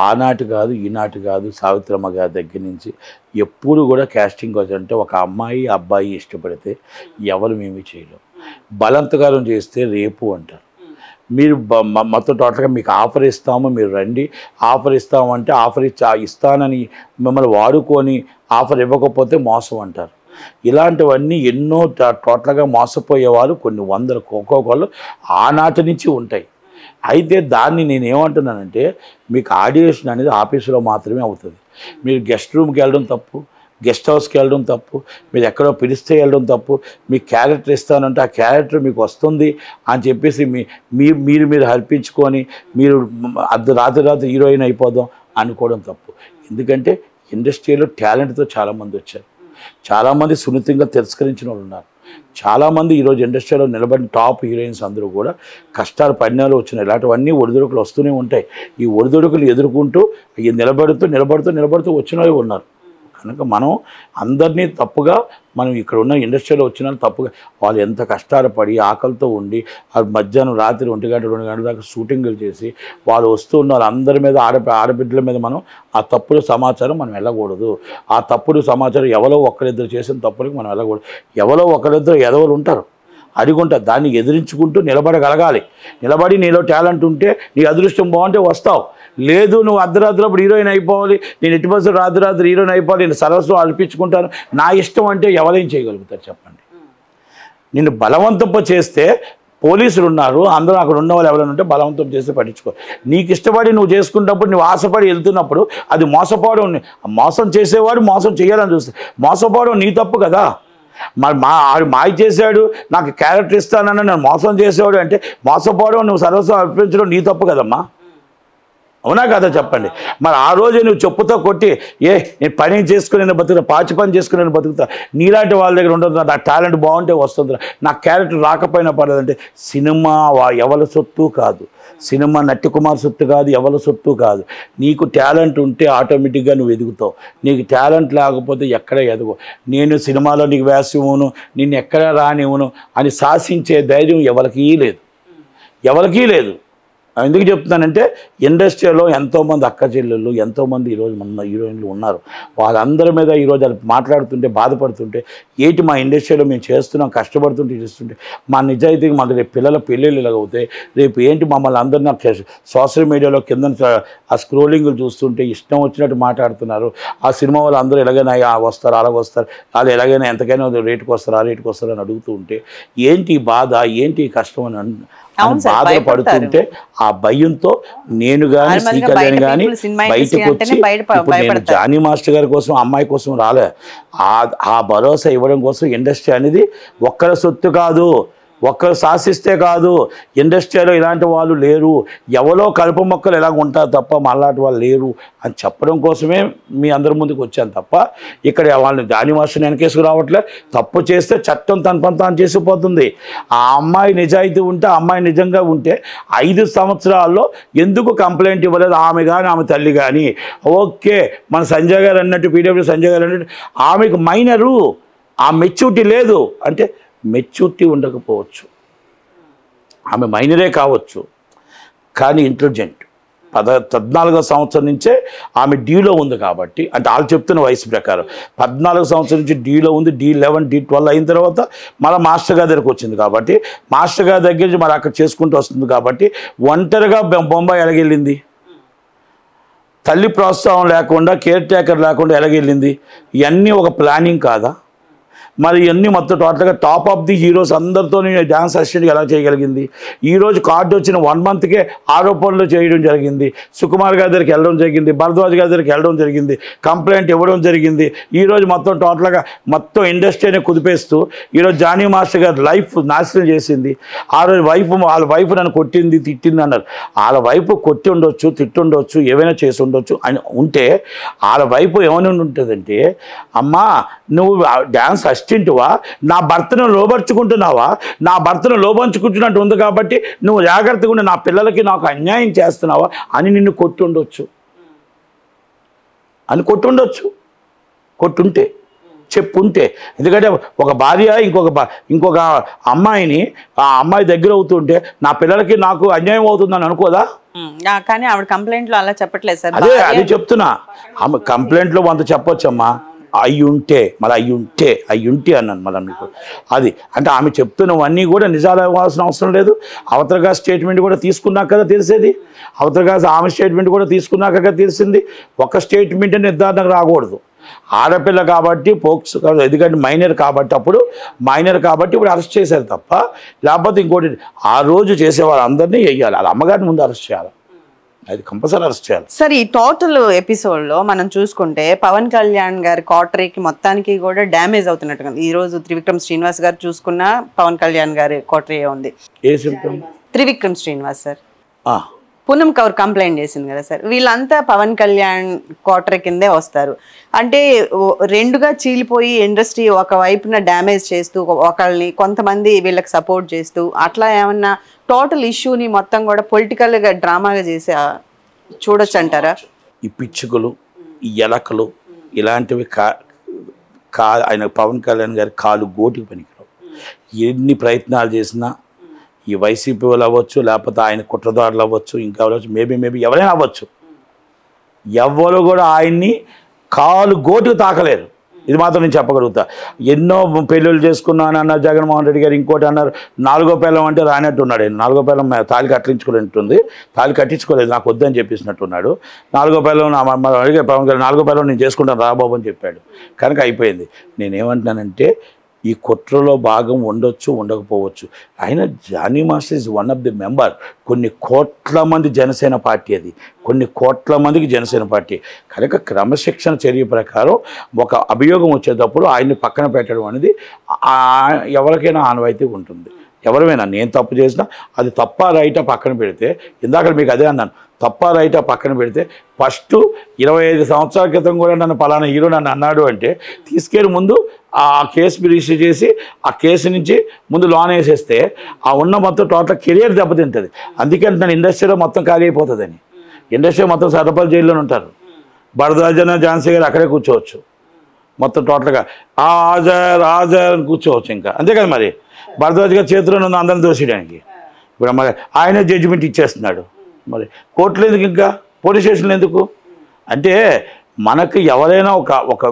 ఆనాటి కాదు ఈనాటి కాదు, సావిత్రమ్మ గారి దగ్గర నుంచి ఎప్పుడు కూడా కాస్టింగ్ కోచ్ అంటే ఒక అమ్మాయి అబ్బాయి ఇష్టపడితే ఎవరు మేమీ చేయలేం. బలవంతకారం చేస్తే రేపు అంటారు. మీరు మొత్తం టోటల్గా మీకు ఆఫర్ ఇస్తాము, మీరు రండి, ఆఫర్ ఇస్తామంటే ఆఫర్ ఇస్తానని మిమ్మల్ని వాడుకొని ఆఫర్ ఇవ్వకపోతే మోసం అంటారు. ఇలాంటివన్నీ ఎన్నో టోటల్గా మోసపోయేవారు కొన్ని వందల ఒక్కొక్కళ్ళు ఆనాటి నుంచి ఉంటాయి. అయితే దాన్ని నేను ఏమంటున్నానంటే, మీకు ఆడియేషన్ అనేది ఆఫీసులో మాత్రమే అవుతుంది. మీరు గెస్ట్ రూమ్కి వెళ్ళడం తప్పు, గెస్ట్ హౌస్కి వెళ్ళడం తప్పు, మీరు ఎక్కడో పిలిస్తే వెళ్ళడం తప్పు, మీ క్యారెక్టర్ ఇస్తానంటే ఆ క్యారెక్టర్ మీకు వస్తుంది అని చెప్పేసి మీరు హర్పించుకొని మీరు రాత్రి హీరోయిన్ అయిపోదాం అనుకోవడం తప్పు. ఎందుకంటే ఇండస్ట్రీలో టాలెంట్తో చాలామంది వచ్చారు, చాలామంది సున్నితంగా తిరస్కరించిన వాళ్ళు ఉన్నారు. చాలామంది ఈరోజు ఇండస్ట్రీలో నిలబడిన టాప్ హీరోయిన్స్ అందరూ కూడా కష్టాలు పడినాలు వచ్చినాయి, ఇలాంటివన్నీ ఒడిదుడుకులు వస్తూనే ఉంటాయి. ఈ ఒడిదుడుకులు ఎదుర్కొంటూ నిలబడుతూ వచ్చిన వాళ్ళు ఉన్నారు. కనుక మనం అందరినీ తప్పుగా మనం ఇక్కడ ఉన్న ఇండస్ట్రీలో వచ్చిన తప్పుగా వాళ్ళు ఎంత కష్టాలు పడి ఆకలితో ఉండి మధ్యాహ్నం రాత్రి 1 గంట 2 గంటల దాకా షూటింగులు చేసి వాళ్ళు వస్తూ ఉన్నారు. అందరి మీద ఆడబిడ్డల మీద మనం ఆ తప్పుడు సమాచారం మనం వెళ్ళకూడదు. ఆ తప్పుడు సమాచారం ఎవరో ఒకరిద్దరు చేసిన తప్పులకి మనం వెళ్ళకూడదు. ఎవరో ఒకరిద్దరు ఎదవలు ఉంటారు, అడిగుంటా దాన్ని ఎదిరించుకుంటూ నిలబడగలగాలి. నిలబడి నీలో టాలెంట్ ఉంటే నీ అదృష్టం బాగుంటే వస్తావు. లేదు నువ్వు అర్ధరాత్రప్పుడు హీరోయిన్ అయిపోవాలి, నేను ఎట్టి బస్సు రాత్రి హీరోయిన్ అయిపోవాలి, నేను సరస్సు అనిపించుకుంటాను నా ఇష్టం అంటే ఎవరేం చేయగలుగుతారు చెప్పండి? నిన్ను బలవంతం చేస్తే పోలీసులు ఉన్నారు, అందరూ అక్కడ ఉన్న వాళ్ళు ఎవరైనా ఉంటే బలవంతం చేస్తే పట్టించుకో. నీకు ఇష్టపడి నువ్వు చేసుకున్నప్పుడు నువ్వు ఆశపడి వెళ్తున్నప్పుడు అది మోసపోవడం. మోసం చేసేవాడు మోసం చేయాలని చూస్తే మోసపోవడం నీ తప్పు కదా. మరి మాయ చేశాడు నాకు క్యారెక్టర్ ఇస్తానని నన్ను మోసం చేసేవాడు అంటే మోసపోవడం నువ్వు సర్వస్వం అర్పించడం నీ తప్పు కదమ్మా, అవునా కదా చెప్పండి? మరి ఆ రోజు నువ్వు చెప్పుతో కొట్టి నేను పని చేసుకుని నేను బతుకుతా, పాచి పని చేసుకుని నేను బతుకుతా, నీలాంటి వాళ్ళ దగ్గర ఉండదు, నా టాలెంట్ బాగుంటే వస్తుంది, నా క్యారెక్టర్ రాకపోయినా పడదంటే సినిమా ఎవరి సొత్తు కాదు, సినిమా నట్టి కుమార్ సొత్తు కాదు, ఎవరి సొత్తు కాదు. నీకు టాలెంట్ ఉంటే ఆటోమేటిక్గా నువ్వు ఎదుగుతావు. నీకు టాలెంట్ లేకపోతే ఎక్కడ ఎదుగు. నేను సినిమాలో నీకు వేసివ్వను, నిన్ను ఎక్కడ రానివ్వను అని శాసించే ధైర్యం ఎవరికీ లేదు. ఎందుకు చెప్తున్నానంటే ఇండస్ట్రీలో ఎంతోమంది అక్క చెల్లెళ్ళు, ఎంతోమంది ఈరోజు మన హీరోయిన్లు ఉన్నారు. వాళ్ళందరి మీద ఈరోజు అది మాట్లాడుతుంటే బాధపడుతుంటే ఏంటి మా ఇండస్ట్రీలో మేము చేస్తున్నాం కష్టపడుతుంటే చేస్తుంటే మా నిజాయితీకి మళ్ళీ రేపు పిల్లల పెళ్ళిళ్ళు ఇలాగ అవుతాయి. రేపు ఏంటి మమ్మల్ని అందరినీ సోషల్ మీడియాలో కింద ఆ స్క్రోలింగ్లు చూస్తుంటే ఇష్టం వచ్చినట్టు మాట్లాడుతున్నారు. ఆ సినిమా వాళ్ళు అందరూ ఎలాగైనా వస్తారు అలాగ వస్తారు, వాళ్ళు ఎలాగైనా ఎంతకైనా రేటుకు వస్తారు ఆ రేటుకు వస్తారు అని అడుగుతూ ఉంటే ఏంటి బాధ ఏంటి కష్టం అని బాధపడుతుంటే ఆ భయంతో నేను కానీ శ్రీకళ్యాణ్ కానీ బయటకు వచ్చి ఇప్పుడు నేను జానీ మాస్టర్ గారి కోసం అమ్మాయి కోసం రాలే. ఆ భరోసా ఇవ్వడం కోసం ఇండస్ట్రీ అనేది ఒక్కరి సొత్తు కాదు, ఒక్కరు శాసిస్తే కాదు. ఇండస్ట్రీలో ఇలాంటి వాళ్ళు లేరు, ఎవరో కలుపు మొక్కలు ఎలాగ ఉంటారు తప్ప మళ్ళాంటి వాళ్ళు లేరు అని చెప్పడం కోసమే మీ అందరి ముందుకు వచ్చాను తప్ప ఇక్కడ వాళ్ళని జానీ మాస్టర్ని వెనకేసుకు రావట్లే. తప్పు చేస్తే చట్టం తన పని తాను చేసిపోతుంది. ఆ అమ్మాయి నిజాయితీ ఉంటే, ఆ అమ్మాయి నిజంగా ఉంటే 5 సంవత్సరాల్లో ఎందుకు కంప్లైంట్ ఇవ్వలేదు ఆమె కానీ ఆమె తల్లి కానీ? ఓకే, మన సంజయ్ గారు అన్నట్టు పీడబ్ల్యూ సంజయ్ గారు అన్నట్టు ఆమెకు మైనరు, ఆ మెచ్యూరిటీ లేదు అంటే మెచ్యూరిటీ ఉండకపోవచ్చు, ఆమె మైనరే కావచ్చు కానీ ఇంటెలిజెంట్. 14వ సంవత్సరం నుంచే ఆమె డీలో ఉంది కాబట్టి, అంటే వాళ్ళు చెప్తున్న వయసు ప్రకారం 14 సంవత్సరం నుంచి డీలో ఉంది. D11 D12 అయిన తర్వాత మళ్ళీ మాస్టర్ గారి దగ్గరికి వచ్చింది కాబట్టి మాస్టర్ గారి దగ్గర నుంచి మరి అక్కడ చేసుకుంటూ వస్తుంది కాబట్టి ఒంటరిగా బొంబాయి ఎలాగెళ్ళింది? తల్లి ప్రోత్సాహం లేకుండా కేర్ టేకర్ లేకుండా ఎలాగెళ్ళింది? ఇవన్నీ ఒక ప్లానింగ్ కాదా? మరి ఇవన్నీ మొత్తం టోటల్గా టాప్ ఆఫ్ ది హీరోస్ అందరితో డ్యాన్స్ అసిస్టెంట్గా ఎలా చేయగలిగింది? ఈరోజు కార్డు వచ్చిన 1 మంత్కే ఆరోపణలు చేయడం జరిగింది. సుకుమార్ గారి దగ్గరికి వెళ్ళడం జరిగింది, భరద్వాజ్ గారి దగ్గరికి వెళ్ళడం జరిగింది, కంప్లైంట్ ఇవ్వడం జరిగింది. ఈరోజు మొత్తం టోటల్గా మొత్తం ఇండస్ట్రీని కుదిపేస్తూ ఈరోజు జానీ మాస్టర్ గారి లైఫ్ నాశనం చేసింది. ఆ రోజు వాళ్ళ వైఫ్ నన్ను కొట్టింది తిట్టింది అన్నారు. వాళ్ళ వైఫ్ కొట్టి ఉండొచ్చు, తిట్టుండొచ్చు, ఏవైనా చేసి ఉండొచ్చు అని ఉంటే వాళ్ళ వైఫ్ ఏమైనా ఉంటుందంటే, అమ్మా నువ్వు డ్యాన్స్ అసిస్టెంట్వా, నా భర్తను లోబర్చుకుంటున్నావా, నా భర్తను లోబర్చుకుంటున్నట్టు ఉంది కాబట్టి నువ్వు జాగ్రత్తగా ఉండి నా పిల్లలకి నాకు అన్యాయం చేస్తున్నావా అని నిన్ను కొట్టుండొచ్చు కొట్టుంటే చెప్పుంటే. ఎందుకంటే ఒక భార్య ఇంకొక అమ్మాయిని ఆ అమ్మాయి దగ్గర అవుతుంటే నా పిల్లలకి నాకు అన్యాయం అవుతుందని అనుకోదా? కానీ ఆవిడ కంప్లైంట్లో అలా చెప్పట్లేదు సార్. అదే చెప్తున్నా, ఆమె కంప్లైంట్లో వంత చెప్పొచ్చమ్మా, అయ్యుంటే అన్నాను మళ్ళీ మీకు. అది అంటే ఆమె చెప్తున్నవన్నీ కూడా నిజాలు అవ్వాల్సిన అవసరం లేదు. అవతరగా స్టేట్మెంట్ కూడా తీసుకున్నాక కదా తెలిసేది, అవతరగా ఆమె స్టేట్మెంట్ కూడా తీసుకున్నాక కదా తెలిసింది. ఒక స్టేట్మెంట్ నిర్ధారణకు రాకూడదు. ఆడపిల్ల కాబట్టి పోక్స్, ఎందుకంటే మైనర్ కాబట్టి ఇప్పుడు అరెస్ట్ చేశారు తప్ప లేకపోతే ఇంకోటి ఆ రోజు చేసేవాళ్ళు అందరినీ వేయాలి, వాళ్ళ అమ్మగారిని ముందు అరెస్ట్ చేయాలి, అది కంపల్సరీ అరెస్ట్ చేయాలి. సార్ ఈ టోటల్ ఎపిసోడ్లో మనం చూసుకుంటే పవన్ కళ్యాణ్ గారి కాటరీకి మొత్తానికి కూడా డ్యామేజ్ అవుతున్నట్టుగా ఈ రోజు త్రివిక్రమ్ శ్రీనివాస్ గారు చూసుకున్న పవన్ కళ్యాణ్ గారి కాటరీ ఉంది. ఏ symptom? Trivikram Srinivas sir Poonam Kaur complaint చేసింది కదా సార్, వీళ్ళంతా పవన్ కళ్యాణ్ క్వార్టర్ కిందే వస్తారు. అంటే రెండుగా చీలిపోయి ఇండస్ట్రీ ఒక వైపున డ్యామేజ్ చేస్తూ ఒకళ్ళని, కొంతమంది వీళ్ళకి సపోర్ట్ చేస్తూ అట్లా ఏమన్నా టోటల్ ఇష్యూని మొత్తం కూడా పొలిటికల్గా డ్రామాగా చేసి చూడొచ్చు అంటారా? ఈ పిచ్చుకలు, ఈ ఎలకలు ఇలాంటివి ఆయన పవన్ కళ్యాణ్ గారి కాలు గోటికి పనికిరావు. ఎన్ని ప్రయత్నాలు చేసినా ఈ వైసీపీ వాళ్ళు అవ్వచ్చు, లేకపోతే ఆయన కుట్రదారులు అవ్వచ్చు, ఇంకా అవ్వచ్చు, మేబీ ఎవరైనా అవ్వచ్చు, ఎవరు కూడా ఆయన్ని కాలు గోటుకు తాకలేరు. ఇది మాత్రం నేను చెప్పగలుగుతా. ఎన్నో పెళ్ళిళ్ళు చేసుకున్నాను అన్నారు జగన్మోహన్ రెడ్డి గారు. ఇంకోటి అన్నారు 4వ పిల్లం అంటే రానట్టు ఉన్నాడు. 4వ పిల్లం తాళి కట్టించుకోలేంటుంది, తాళి కట్టించుకోలేదు, నాకు వద్దని చెప్పేసినట్టున్నాడు. 4వ పిల్లం అడిగే పవన్ కళ్యాణ్ 4వ పిల్లం నేను చేసుకుంటాను రాబాబు అని చెప్పాడు. కనుక అయిపోయింది. నేనేమంటున్నానంటే ఈ కుట్రలో భాగం ఉండొచ్చు, ఉండకపోవచ్చు. ఆయన Jani master is one of the member. కొన్ని కోట్ల మంది జనసేన పార్టీ, అది కొన్ని కోట్ల మందికి జనసేన పార్టీ. కనుక క్రమశిక్షణ చర్య ప్రకారం ఒక అభియోగం వచ్చేటప్పుడు ఆయన్ని పక్కన పెట్టడం అనేది ఎవరికైనా ఆనవాయితీ ఉంటుంది. ఎవరైనా నేను తప్పు చేసినా అది తప్ప రైటా పక్కన పెడితే, ఇందాక మీకు అదే అన్నాను, తప్ప రైటా పక్కన పెడితే ఫస్ట్ 25 సంవత్సరాల క్రితం కూడా నన్ను పలానా హీరో నన్ను అన్నాడు అంటే తీసుకెళ్ళి ముందు ఆ కేసు రిజిస్టర్ చేసి ఆ కేసు నుంచి ముందు లోన్ వేసేస్తే ఆ ఉన్న మొత్తం టోటల్ కెరియర్ దెబ్బతింటుంది. అందుకని నన్ను ఇండస్ట్రీలో మొత్తం ఖాళీ అయిపోతుందని. ఇండస్ట్రీ మొత్తం సర్పల్ జైల్లోనే ఉంటారు. భరద్వాజన ఝాన్సీ గారు అక్కడే కూర్చోవచ్చు మొత్తం టోటల్గా రాజా అని కూర్చోవచ్చు. ఇంకా అంతే కదా మరి. భరద్వాజ్ గారి చేతిలో ఉన్న అందరిని దోసేయడానికి ఇప్పుడు మరి ఆయన జడ్జిమెంట్ ఇచ్చేస్తున్నాడు. మరి కోర్టులు ఎందుకు, ఇంకా పోలీస్ స్టేషన్లు ఎందుకు? అంటే మనకు ఎవరైనా ఒక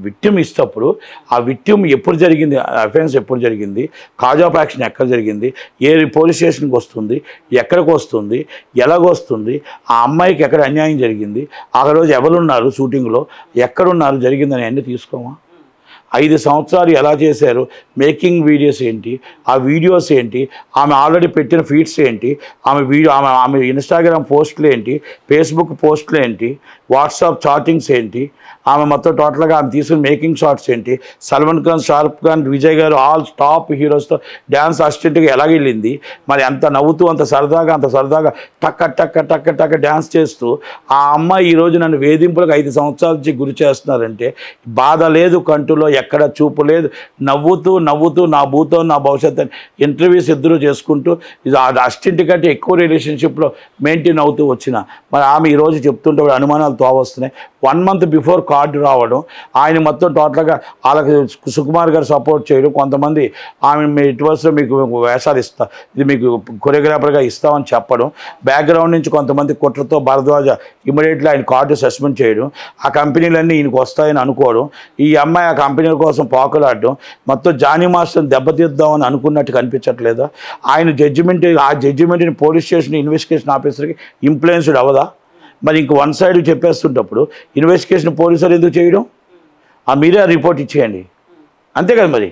విక్టిమ్ ఇస్తప్పుడు ఆ విక్టిమ్ ఎప్పుడు జరిగింది, అఫెన్స్ ఎప్పుడు జరిగింది, కాజ్ ఆఫ్ యాక్షన్ ఎక్కడ జరిగింది, ఏ పోలీస్ స్టేషన్కి వస్తుంది, ఎక్కడికి వస్తుంది, ఎలాగొస్తుంది, ఆ అమ్మాయికి ఎక్కడ అన్యాయం జరిగింది, ఆ రోజు ఎవరున్నారు షూటింగ్లో, ఎక్కడున్నారు, జరిగిందని అన్నీ తీసుకోమా? 5 సంవత్సరాలు ఎలా చేశారు, మేకింగ్ వీడియోస్ ఏంటి, ఆ వీడియోస్ ఏంటి, ఆమె ఆల్రెడీ పెట్టిన ఫీడ్స్ ఏంటి, ఆమె ఇన్స్టాగ్రామ్ పోస్టులు ఏంటి, ఫేస్బుక్ పోస్టులు ఏంటి, వాట్సాప్ చాటింగ్స్ ఏంటి, ఆమె మొత్తం టోటల్గా ఆమె తీసుకుని మేకింగ్ షాట్స్ ఏంటి, సల్మాన్ ఖాన్, షారుఖ్ ఖాన్, విజయ్ గారు ఆల్ టాప్ హీరోస్తో డ్యాన్స్ అసిస్టెంట్గా ఎలా వెళ్ళింది, మరి అంత నవ్వుతూ అంత సరదాగా టక్క డ్యాన్స్ చేస్తూ ఆ అమ్మాయి ఈరోజు నన్ను వేధింపులకు 5 సంవత్సరాల నుంచి గురి చేస్తున్నారంటే బాధ లేదు, కంటులో ఎక్కడ చూపు లేదు, నవ్వుతూ నా భూతో నా భవిష్యత్తు ఇంటర్వ్యూస్ ఇద్దరు చేసుకుంటూ ఇది అసిస్టెంట్ కంటే ఎక్కువ రిలేషన్షిప్లో మెయింటైన్ అవుతూ వచ్చిన మరి ఆమె ఈరోజు చెప్తుంటే అనుమానాలు తోవస్తున్నాయి. 1 month బిఫోర్ కార్డు రావడం, ఆయన మొత్తం టోటల్గా వాళ్ళకి సుకుమార్ గారు సపోర్ట్ చేయడం, కొంతమంది ఆమె ఇటువైపు మీకు వేషాలు ఇది మీకు కొరియోగ్రాఫర్గా ఇస్తామని చెప్పడం, బ్యాక్గ్రౌండ్ నుంచి కొంతమంది కుట్రతో భరద్వాజ ఇమీడియట్లీ ఆయన కార్డు సస్పెండ్ చేయడం, ఆ కంపెనీలన్నీ ఈయనకు వస్తాయని అనుకోవడం, ఈ అమ్మాయి ఆ కంపెనీల కోసం పాకులాడడం, మొత్తం జానీ మాస్టర్ని దెబ్బతీద్దామని అనుకున్నట్టు కనిపించట్లేదా? ఆయన ఆ జడ్జిమెంట్ని పోలీస్ స్టేషన్ ఇన్వెస్టిగేషన్ ఆఫీసర్కి ఇంప్లుయెన్స్డ్ అవ్వదా? మరి ఇంక వన్ సైడ్ చెప్పేస్తుంటప్పుడు ఇన్వెస్టిగేషన్ పోలీసులు ఎందుకు చేయడం? మీరే రిపోర్ట్ ఇచ్చేయండి, అంతే కదా మరి.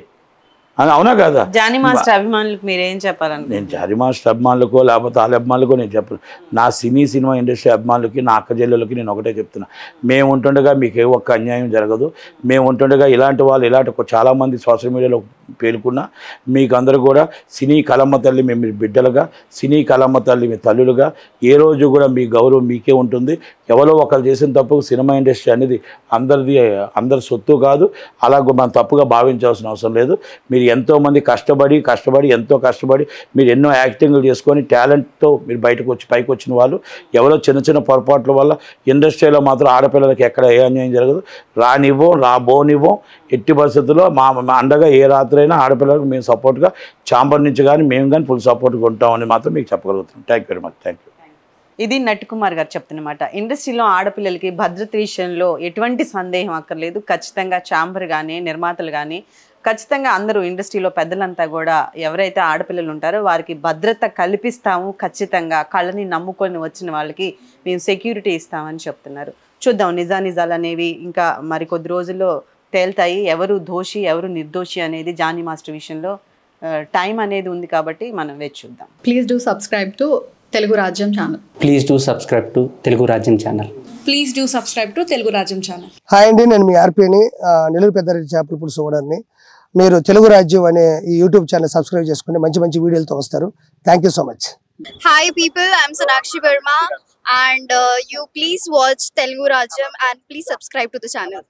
అవునా కదా? జానీ మాస్టర్ అభిమానులకు మీరేం చెప్పాలని? నేను జానీ మాస్టర్ అభిమానులకో లేకపోతే వాళ్ళ అభిమానులకో నేను చెప్పను. నా సినిమా ఇండస్ట్రీ అభిమానులకి, నా అక్క చెల్లెలకి నేను ఒకటే చెప్తున్నా, మేము ఉంటుండగా మీకు ఏ ఒక్క అన్యాయం జరగదు. మేము ఉంటుండగా ఇలాంటి వాళ్ళు చాలామంది సోషల్ మీడియాలో పేలుకున్నా మీకు అందరూ కూడా సినీ కళమ్మ తల్లి మేము బిడ్డలుగా, సినీ కళమ్మ తల్లి మీ తల్లులుగా ఏ రోజు కూడా మీ గౌరవం మీకే ఉంటుంది. ఎవరో ఒకరు చేసిన తప్పు సినిమా ఇండస్ట్రీ అనేది అందరి సొత్తు కాదు, అలాగే మనం తప్పుగా భావించాల్సిన అవసరం లేదు. మీరు ఎంతోమంది ఎంతో కష్టపడి మీరు ఎన్నో యాక్టింగ్లు చేసుకొని టాలెంట్తో మీరు పైకి వచ్చిన వాళ్ళు, ఎవరో చిన్న పొరపాట్ల వల్ల ఇండస్ట్రీలో మాత్రం ఆడపిల్లలకి ఎక్కడ ఏ అన్యాయం జరగదు. రాబోనివ్వం ఎట్టి పరిస్థితుల్లో మా అండగా ఏ రాత్రైనా ఆడపిల్లలకు మేము సపోర్ట్గా ఛాంబర్ నుంచి కానీ మేము కానీ ఫుల్ సపోర్ట్గా ఉంటామని మాత్రం మీకు చెప్పగలుగుతున్నాం. Thank you very much. Thank you. ఇది నట్కుమార్ గారు చెప్తున్నమాట. ఇండస్ట్రీలో ఆడపిల్లలకి భద్రత విషయంలో ఎటువంటి సందేహం అక్కర్లేదు. ఖచ్చితంగా ఛాంబర్ కానీ నిర్మాతలు కానీ ఖచ్చితంగా అందరూ ఇండస్ట్రీలో పెద్దలంతా కూడా ఎవరైతే ఆడపిల్లలు ఉంటారో వారికి భద్రత కల్పిస్తాము. ఖచ్చితంగా కళ్ళని నమ్ముకొని వచ్చిన వాళ్ళకి మేము సెక్యూరిటీ ఇస్తామని చెప్తున్నారు. చూద్దాం నిజాలు అనేవి ఇంకా మరికొద్ది రోజుల్లో తేల్తాయి. ఎవరు దోషి ఎవరు నిర్దోషి అనేది జానీ మాస్టర్ విషయంలో టైం అనేది ఉంది కాబట్టి మనం వేచి చూద్దాం. Please do subscribe to Telugu Rajyam channel. Please do subscribe to Telugu Rajyam channel. Please do subscribe to Telugu Rajyam channel. Hi అండి, నేను మీ ఆర్పీని, నెల్లూరు పెద్దారెడ్డి చేపల పులుసు ఓనర్ని. మీరు తెలుగు రాజ్యం అనే ఈ యూట్యూబ్ ఛానల్ సబ్స్క్రైబ్ చేసుకుని మంచి వీడియోలతో వస్తారు. Thank you so much. Hi people, I'm Sonakshi Verma and you please watch Telugu Rajam and please subscribe to the channel.